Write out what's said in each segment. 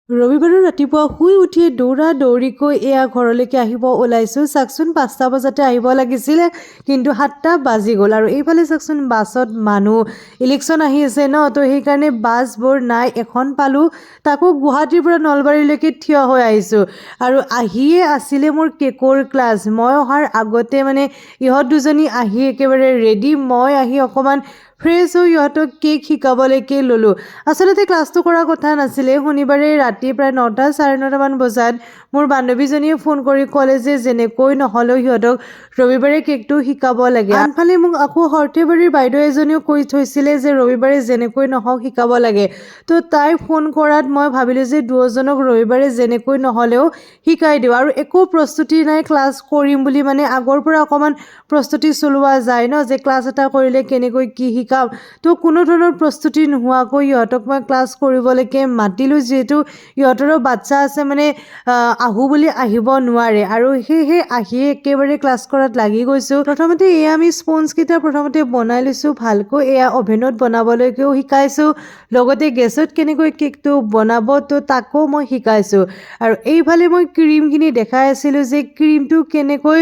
ৰবিবাৰৰ ৰাতিপুৱা শুই উঠিয়ে দৌৰা দৌৰিকৈ এয়া ঘৰলৈকে আহিব ওলাইছোঁ। চাওকচোন 5টা বজাতে আহিব লাগিছিলে, কিন্তু 7টা বাজি গ'ল। আৰু এইফালে চাওকচোন বাছত মানুহ, ইলেকশ্যন আহি আছে ন, তো সেইকাৰণে বাছবোৰ নাই। এখন পালোঁ, তাকো গুৱাহাটীৰ পৰা নলবাৰীলৈকে থিয় হৈ আহিছোঁ। আৰু আহিয়ে আছিলে মোৰ কেকৰ ক্লাছ। মই অহাৰ আগতে মানে ইহঁত দুজনী আহি একেবাৰে ৰেডি। মই আহি অকণমান ফ্ৰেছ হৈ ইহঁতক কেক শিকাবলৈকে ল'লোঁ। আচলতে ক্লাছটো কৰাৰ কথা নাছিলে। শনিবাৰে ৰাতি প্ৰায় 9টা 9:30 মান বজাত মোৰ বান্ধৱীজনীয়ে ফোন কৰি ক'লে যে যেনেকৈ নহ'লেও সিহঁতক ৰবিবাৰে কেকটো শিকাব লাগে। আনফালে মোক আকৌ সৰ্থেবাৰীৰ বাইদেউ এজনীও কৈ থৈছিলে যে ৰবিবাৰে যেনেকৈ নহওক শিকাব লাগে। তো তাই ফোন কৰাত মই ভাবিলোঁ যে দুয়োজনক ৰবিবাৰে যেনেকৈ নহ'লেও শিকাই দিওঁ। আৰু একো প্ৰস্তুতি নাই ক্লাছ কৰিম বুলি, মানে আগৰ পৰা অকণমান প্ৰস্তুতি চলোৱা যায় ন, যে ক্লাছ এটা কৰিলে কেনেকৈ কি শিকাম। তো কোনো ধৰণৰ প্ৰস্তুতি নোহোৱাকৈ ইহঁতক মই ক্লাছ কৰিবলৈকে মাতিলোঁ, যিহেতু ইহঁতৰো বাচ্চা আছে, মানে আহোঁ বুলি আহিব নোৱাৰে। আৰু সেয়েহে আহি একেবাৰে ক্লাছ কৰাত লাগি গৈছোঁ। প্ৰথমতে এয়া আমি স্পঞ্জকেইটা প্ৰথমতে বনাই লৈছোঁ ভালকৈ। এয়া অভেনত বনাবলৈকেও শিকাইছোঁ, লগতে গেছত কেনেকৈ কেকটো বনাব তো তাকো মই শিকাইছোঁ। আৰু এইফালে মই ক্ৰীমখিনি দেখাই আছিলোঁ যে ক্ৰীমটো কেনেকৈ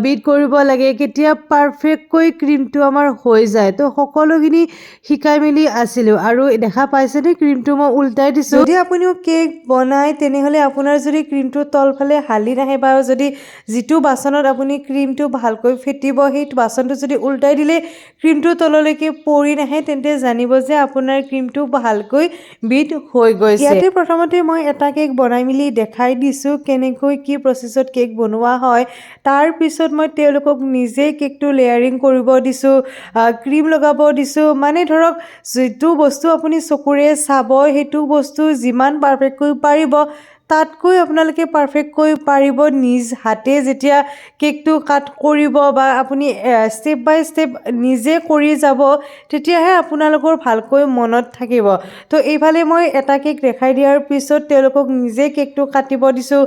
বিট কৰিব লাগে, কেতিয়া পাৰফেক্টকৈ ক্ৰীমটো আমাৰ হৈ যায়। তো সকলোখিনি শিকাই মেলি আছিলোঁ। আৰু দেখা পাইছেনে ক্ৰীমটো মই উল্টাই দিছোঁ। যদি আপুনিও কেক বনায় তেনেহ'লে আপোনাৰ যদি ক্ৰীমটো তলফালে হালি নাহে, বা যদি যিটো বাচনত আপুনি ক্ৰীমটো ভালকৈ ফেটিব সেইটো বাচনটো যদি উল্টাই দিলে ক্ৰীমটো তললৈকে পৰি নাহে, তেন্তে জানিব যে আপোনাৰ ক্ৰীমটো ভালকৈ বিট হৈ গৈছে। ইয়াতে প্ৰথমতে মই এটা কেক বনাই মেলি দেখাই দিছোঁ কেনেকৈ কি প্ৰচেছত কেক বনোৱা হয়। তাৰপিছত মই তেওঁলোকক নিজেই কেকটো লেয়াৰিং কৰিব দিছোঁ, ক্ৰীম লগাব দিছোঁ। মানে ধৰক যিটো বস্তু আপুনি চকুৰে চাব সেইটো বস্তু যিমান পাৰফেক্টকৈ পাৰিব, তাতকৈ আপোনালোকে পাৰফেক্টকৈ পাৰিব নিজ হাতে যেতিয়া কেকটো কাট কৰিব, বা আপুনি ষ্টেপ বাই ষ্টেপ নিজে কৰি যাব, তেতিয়াহে আপোনালোকৰ ভালকৈ মনত থাকিব। তো এইফালে মই এটা কেক দেখাই দিয়াৰ পিছত তেওঁলোকক নিজে কেকটো কাটিব দিছোঁ।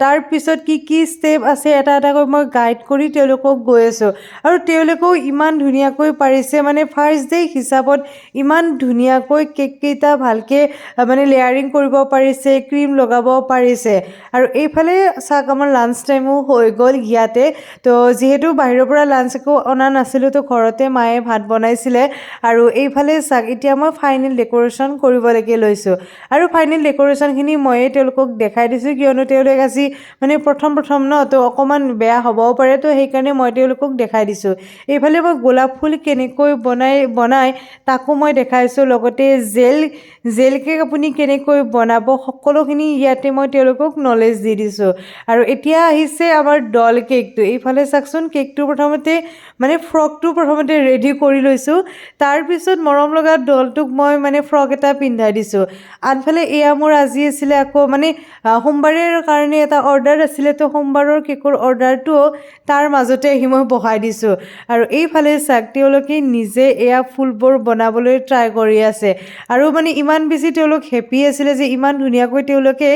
তাৰপিছত কি কি ষ্টেপ আছে এটা এটাকৈ মই গাইড কৰি তেওঁলোকক গৈ আছোঁ। আৰু তেওঁলোকেও ইমান ধুনীয়াকৈ পাৰিছে, মানে ফাৰ্ষ্ট ডে হিচাপত ইমান ধুনীয়াকৈ কেককেইটা ভালকৈ মানে লেয়াৰিং কৰিব পাৰিছে, ক্ৰীম লগাব পাৰিছে। আৰু এইফালে চাওক আমাৰ লাঞ্চ টাইমো হৈ গ'ল ইয়াতে। তো যিহেতু বাহিৰৰ পৰা লাঞ্চ একো অনা নাছিলোঁ, তো ঘৰতে মায়ে ভাত বনাইছিলে। আৰু এইফালে চাওক এতিয়া মই ফাইনেল ডেক'ৰেশ্যন কৰিবলৈকে লৈছোঁ। আৰু ফাইনেল ডেক'ৰেশ্যনখিনি ময়ে তেওঁলোকক দেখাই দিছোঁ, কিয়নো তেওঁলোক আজি মানে প্ৰথম ন, তো অকণমান বেয়া হ'বও পাৰে। তো সেইকাৰণে মই তেওঁলোকক দেখাই দিছোঁ। এইফালে মই গোলাপ ফুল কেনেকৈ বনাই তাকো মই দেখাইছোঁ, লগতে জেল কেক আপুনি কেনেকৈ বনাব সকলোখিনি ইয়াতে মই তেওঁলোকক নলেজ দি দিছোঁ। আৰু এতিয়া আহিছে আমাৰ ডল কেকটো। এইফালে চাওকচোন কেকটো প্ৰথমতে মানে ফ্ৰকটো প্ৰথমতে ৰেডি কৰি লৈছোঁ। তাৰপিছত মৰম লগা ডলটোক মই মানে ফ্ৰক এটা পিন্ধাই দিছোঁ। আনফালে এয়া মোৰ আজি আছিলে আকৌ মানে সোমবাৰৰ কাৰণে এটা অৰ্ডাৰ আছিলে, তো সোমবাৰৰ কেকৰ অৰ্ডাৰটোও তাৰ মাজতে আহি মই বহাই দিছোঁ। আৰু এইফালে চাওক তেওঁলোকে নিজে এয়া ফুলবোৰ বনাবলৈ ট্ৰাই কৰি আছে। আৰু মানে ইমান বেছি তেওঁলোক হেপী আছিলে যে ইমান ধুনীয়াকৈ তেওঁলোকে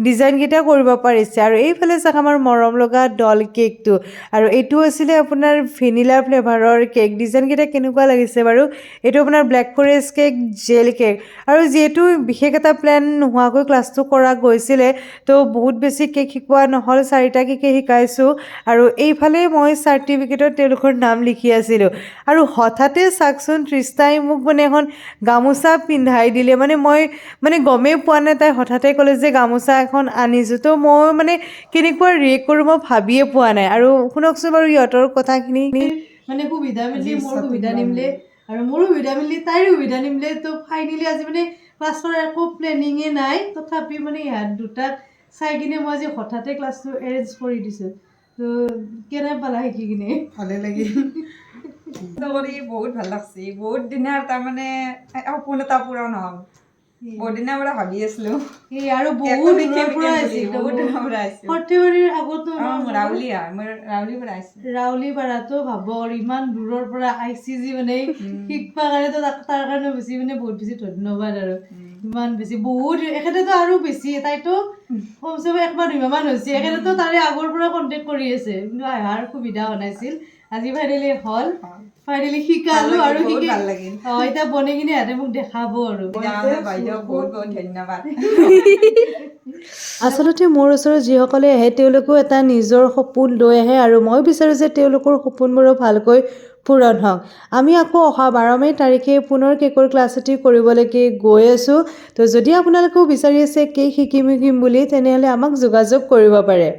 ডিজাইনকেইটা কৰিব পাৰিছে। আৰু এইফালে চাওক আমাৰ মৰম লগা ডল কেকটো। আৰু এইটো আছিলে আপোনাৰ ভেনিলা ফ্লেভাৰৰ কেক। ডিজাইনকেইটা কেনেকুৱা লাগিছে বাৰু? এইটো আপোনাৰ black forest cake, gel cake. আৰু যিহেতু বিশেষ এটা প্লেন নোহোৱাকৈ ক্লাছটো কৰা গৈছিলে, তো বহুত বেছি কেক শিকোৱা নহ'ল, 4টা কেকে শিকাইছোঁ। আৰু এইফালে মই চাৰ্টিফিকেটত তেওঁলোকৰ নাম লিখি আছিলোঁ। আৰু হঠাতে চাওকচোন তৃষ্ণাই মোক মানে এখন গামোচা পিন্ধাই দিলে। মই গমেই পোৱা নাই, তাই হঠাতে ক'লে যে গামোচা এখন আনিছোঁ। তো মই মানে কেনেকুৱা ৰিয়েক্ট কৰোঁ মই ভাবিয়ে পোৱা নাই। আৰু শুনকচোন বাৰু ইহঁতৰ কথাখিনি। মানে সুবিধা মিলি মোৰ সুবিধা নিমিলে, আৰু মোৰো সুবিধা মিলি তাইৰো সুবিধা নিমিলে। তো ফাইনেলি আজি মানে ক্লাছ কৰাৰ একো প্লেনিঙে নাই, তথাপি মানে ইহঁত দুটাক চাই কিনে মই আজি হঠাতে ক্লাছটো এৰেঞ্জ কৰি দিছোঁ। তো কেনে পালা শিকি কিনে? ভালে লাগিল। কৰি বহুত ভাল লাগছে। বহুত দিনৰ তাৰমানে সপোন এটা পূৰণ হ'ল। বহুত দিনৰ পৰা ভাবি আছিলো। আৰু বহুত দিনৰ পৰা সৰ্থেবাৰীৰ আগতো ৰাউলী হয়, মই ৰাউলীৰ পৰা আহিছোঁ। ৰাউলীপাৰাতো ভাব ইমান দূৰৰ পৰা আহিছে যি মানে শিকবা কাৰণে, তো তাৰ কাৰণে বেছি মানে বহুত বেছি ধন্যবাদ। আৰু ইমান বেছি বহুত এখেতেতো আৰু বেছি, তাইতো কমচে কম 1 মাহ 2 মাহ মান হৈছে। এখেতেতো তাৰে আগৰ পৰা কণ্টেক্ট কৰি আছে, কিন্তু অহাৰ সুবিধা হোৱা নাছিল। আজি ফাইনেলি হ'ল ফাইনেলি শিকালো আৰু বহুত শিকি ভাল লাগিল এতিয়া বনাই কিনে ইয়াতে মোক দেখাব আৰু তেতিয়াহ'লে বাইদেউক বহুত বহুত ধন্যবাদ আচলতে মোৰ ওচৰত যিসকলে আহে তেওঁলোকেও এটা নিজৰ সপোন লৈ আহে আৰু মই বিচাৰোঁ যে তেওঁলোকৰ সপোনবোৰো ভালকৈ পূৰণ হওক আমি আকৌ অহা 12 মে' তাৰিখে পুনৰ কেকৰ ক্লাছ এটি কৰিবলৈকে গৈ আছোঁ তো যদি আপোনালোকেও বিচাৰি আছে কেক শিকিম বুলি তেনেহ'লে আমাক যোগাযোগ কৰিব পাৰে